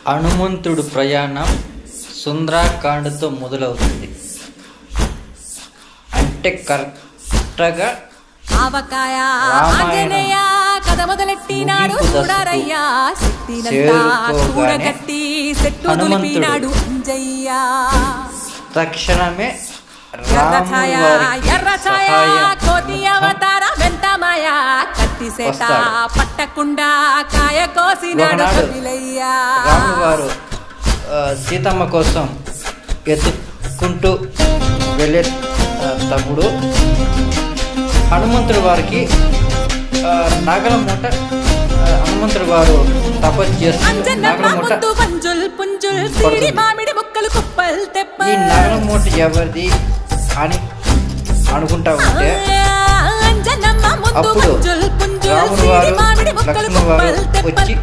హనుమంతుడు ప్రయాణం సుందరకాండతో మొదలవుతుంది. అంటే కరెక్ట్గా ఆవకాయ ఆంజనేయ కథ మొదలెట్టినాడు చూడరయ్యా శక్తినంతా కూడగట్టి సెట్టు దులిపినాడు అంజయ్య. తక్షణమే ఎర్రఛాయ కోతి అవతార వెంటమాయ కత్తి సేట పట్టకుండా కాయ కోసినాడు కపిలయ్య. రాముడు వారు సీతమ్మ కోసం ఎత్తుకుంటూ వెళ్ళే తప్పుడు హనుమంతుడి వారికి నాగల మూట హనుమంతుడి వారు తపస్సు చేస్తున్నారు. నాగల మూట ఈ నాగల మూట ఎవరిది అని అనుకుంటా ఉంటే అప్పుడు రాముడు వారు లక్ష్మణుడు వారు వచ్చి